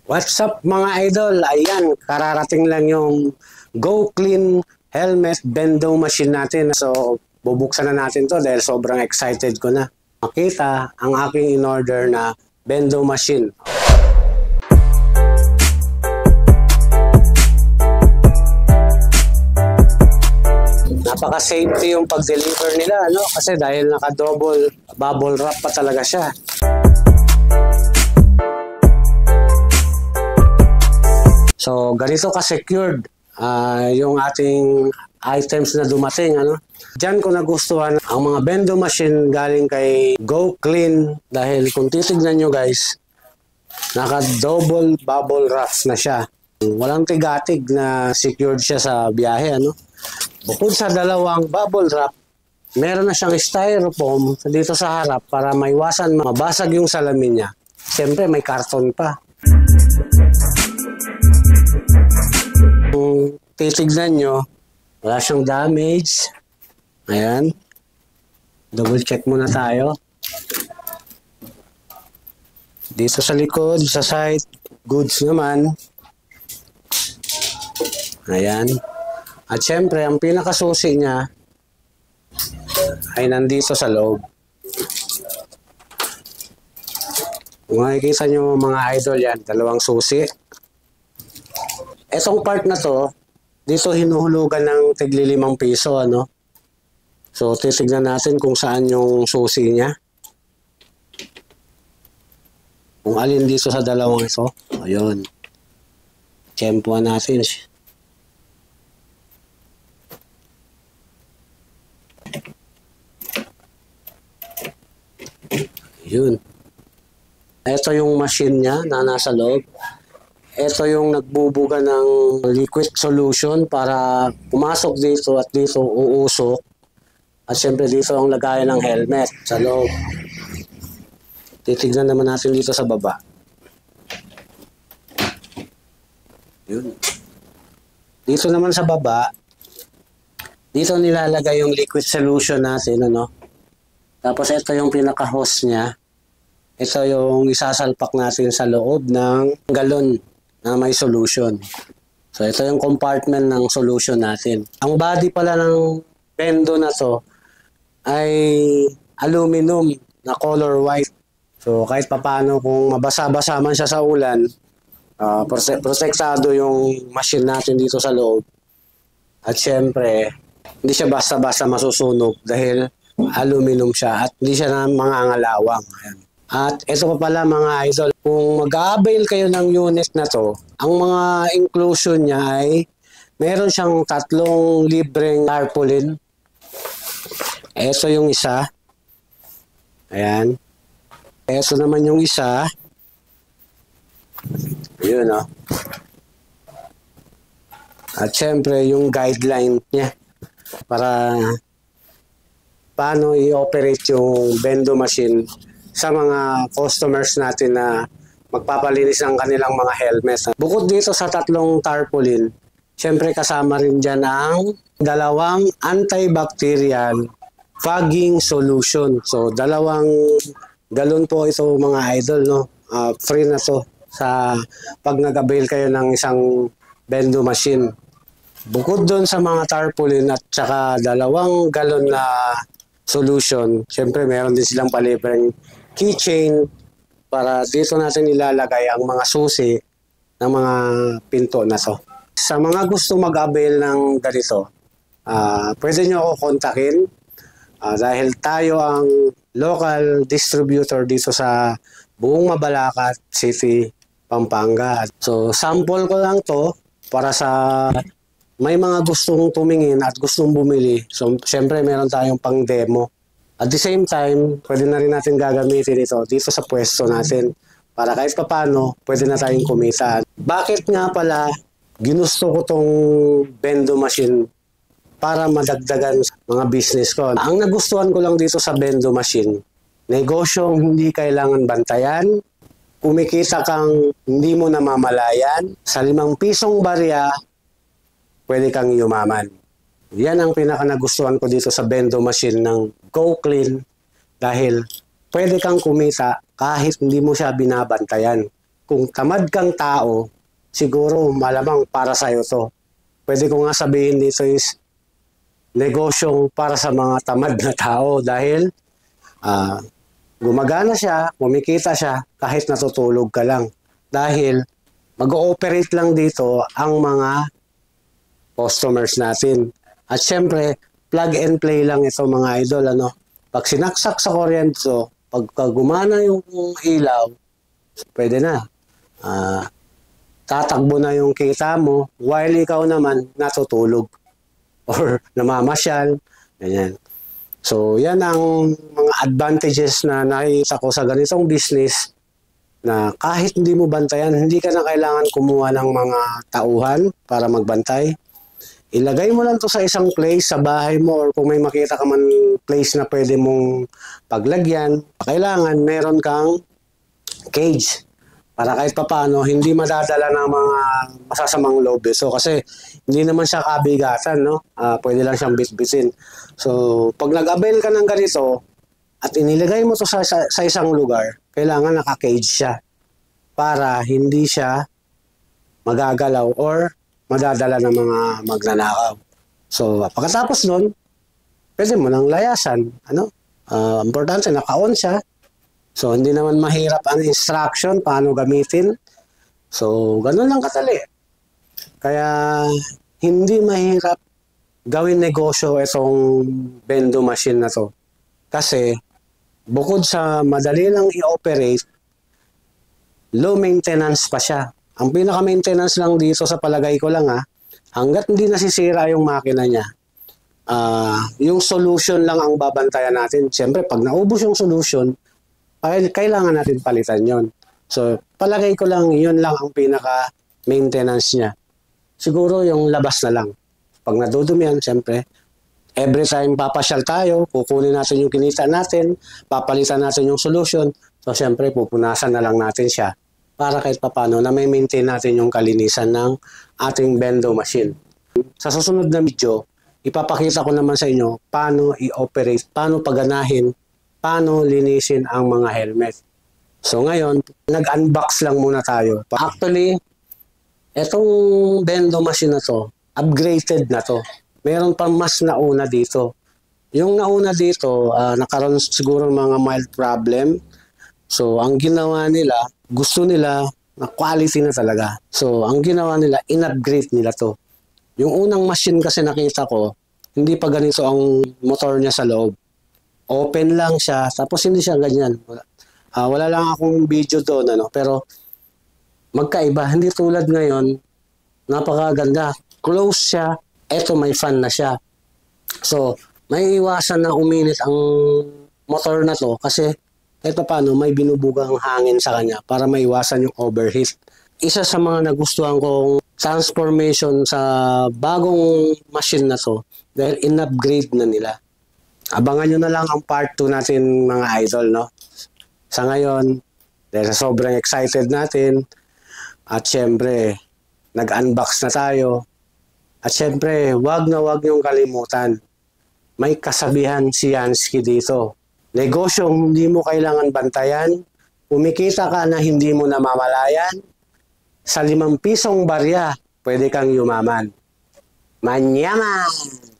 What's up mga idol? Ayan, kararating lang yung Go Clean helmet bendo machine natin. So, bubuksan na natin to dahil sobrang excited ko na makita ang aking in-order na bendo machine. Napaka-safety yung pag-deliver nila, no? Kasi dahil naka-double bubble wrap pa talaga siya. So, ganito ka-secured yung ating items na dumating. Diyan ko nagustuhan ang mga bendo machine galing kay Go Clean dahil kung titignan nyo guys, naka-double bubble wrap na siya. Walang tigatig na secured siya sa biyahe. Bukod sa dalawang bubble wrap, meron na siyang styrofoam dito sa harap para maiwasan mabasag yung salamin niya. Siyempre may karton pa. Kung titignan nyo, wala siyang damage. Ayan. Double check muna tayo. Dito sa likod, sa side, goods naman. Ayan. At syempre, ang pinakasusi niya ay nandito sa loob. Kung makikita nyo mga idol yan, dalawang susi. Etong part na to, dito hinuhulugan ng tigli 5 piso, So, titignan natin kung saan yung susi niya. Kung alin dito sa dalawang ito. Ayun. Tiyempuan natin. Ayun. Ito yung machine niya na nasa loob. Ito yung nagbubuga ng liquid solution para pumasok dito at dito uusok. At syempre dito ang lagayan ng helmet sa loob. Titignan naman natin dito sa baba. Yun. Dito naman sa baba, dito nilalagay yung liquid solution natin, Tapos ito yung pinaka-hose niya. Ito yung isasalpak natin sa loob ng galon na may solution. So, ito yung compartment ng solution natin. Ang body pala ng bendo na to ay aluminum na color white. So, kahit papano kung mabasa-basa man siya sa ulan, protektado yung machine natin dito sa loob. At syempre, hindi siya basta-basta masusunog dahil aluminum siya at hindi siya na mangangalawang. Ayan. At ito pa pala mga idol, kung mag-a-avail kayo ng unit na to, ang mga inclusion niya ay meron siyang 3 libreng tarpaulin. Ito yung isa. Ayan. Ito naman yung isa. Ayun, At syempre yung guideline niya para paano i-operate yung bendo machine sa mga customers natin na magpapalinis ng kanilang mga helmet. Bukod dito sa 3 tarpaulin, syempre kasama rin dyan ang 2 antibacterial fogging solution. So, 2 galon po ito mga idol, free na to sa pag nag-avail kayo ng isang bendo machine. Bukod doon sa mga tarpaulin at saka 2 galon na solution, syempre meron din silang palibreng keychain para dito natin ilalagay ang mga susi ng mga pinto na to. Sa mga gusto mag-avail ng ganito, pwede nyo ako kontakin dahil tayo ang local distributor dito sa buong Mabalacat City, Pampanga. So, sample ko lang to para sa may mga gustong tumingin at gustong bumili. So, syempre meron tayong pang demo. At the same time, pwede na rin natin gagamitin ito dito sa pwesto natin para kahit papano, pwede na tayong kumita. Bakit nga pala ginusto ko tong bendo machine? Para madagdagan mga business ko. Ang nagustuhan ko lang dito sa bendo machine, negosyong hindi kailangan bantayan, kumikita kang hindi mo namamalayan, sa 5 pisong barya, pwede kang yumaman. Yan ang pinaka-nagustuhan ko dito sa bendo machine ng Go Clean dahil pwede kang kumita kahit hindi mo siya binabantayan. kung tamad kang tao, siguro malamang para sa'yo to. Pwede ko nga sabihin dito is negosyong para sa mga tamad na tao dahil ah, gumagana siya, kumikita siya kahit natutulog ka lang. Dahil mag-ooperate lang dito ang mga customers natin. At syempre, plug and play lang ito mga idol. Ano? Pag sinaksak sa kuryente to, pagka gumana yung ilaw, pwede na. Tatakbo na yung kita mo while ikaw naman natutulog or namamasyal. Ganyan. So, yan ang mga advantages na nakikita ko sa ganitong business na kahit hindi mo bantayan, hindi ka na kailangan kumuha ng mga tauhan para magbantay. Ilagay mo lang to sa isang place sa bahay mo or kung may makita ka man place na pwede mong paglagyan, kailangan meron kang cage para kahit papaano hindi madadala ng mga masasamang loob. So kasi hindi naman siya kabigatan, no? Pwede lang siyang bitbitin. So pag nag-avail ka ng ganito at inilagay mo to sa isang lugar, kailangan naka-cage siya para hindi siya magagalaw or madadala ng mga magnanakaw. So pagkatapos nun, pwede mo nang layasan. Ano? Importante, naka-on siya. So, hindi naman mahirap ang instruction, paano gamitin. So, ganun lang katali. Kaya, hindi mahirap gawin negosyo itong bendo machine na to. Kasi, bukod sa madali lang i-operate, low maintenance pa siya. Ang pinaka-maintenance lang dito sa palagay ko lang hanggat hindi nasisira yung makina niya, yung solution lang ang babantayan natin. Siyempre, pag naubos yung solution, kailangan natin palitan yon. So, palagay ko lang, yun lang ang pinaka-maintenance niya. Siguro yung labas na lang. Pag nadudumihan, siyempre, every time papasyal tayo, kukunin natin yung kinita natin, papalitan natin yung solution. So, siyempre, pupunasan na lang natin siya para kahit papano na may maintain natin yung kalinisan ng ating bendo machine. Sa susunod na video, ipapakita ko naman sa inyo paano i-operate, paano paganahin, paano linisin ang mga helmet. So ngayon, nag-unbox lang muna tayo. Actually, etong bendo machine na to, upgraded na to. Meron pang mas nauna dito. Yung nauna dito, nakaroon siguro mga mild problem. So ang ginawa nila, gusto nila na quality na talaga. So ang ginawa nila, in-upgrade nila to. Yung unang machine kasi nakita ko, hindi pa ganito ang motor niya sa loob. Open lang siya, tapos hindi siya ganyan. Wala lang akong video doon, pero magkaiba. Hindi tulad ngayon, napakaganda. Close siya, eto may fan na siya. So, may iwasan na uminit ang motor na to kasi kahit paano may binubugang hangin sa kanya para maiwasan yung overheat. Isa sa mga nagustuhan kong transformation sa bagong machine na to dahil in-upgrade na nila. Abangan nyo na lang ang part 2 natin mga idol, no? Sa ngayon, dahil sa sobrang excited natin, at syempre, nag-unbox na tayo. At syempre, wag niyong kalimutan. May kasabihan si Yansky dito. Negosyong hindi mo kailangan bantayan, kumikita ka na hindi mo namamalayan, sa 5 pisong barya, pwede kang yumaman. Manyaman!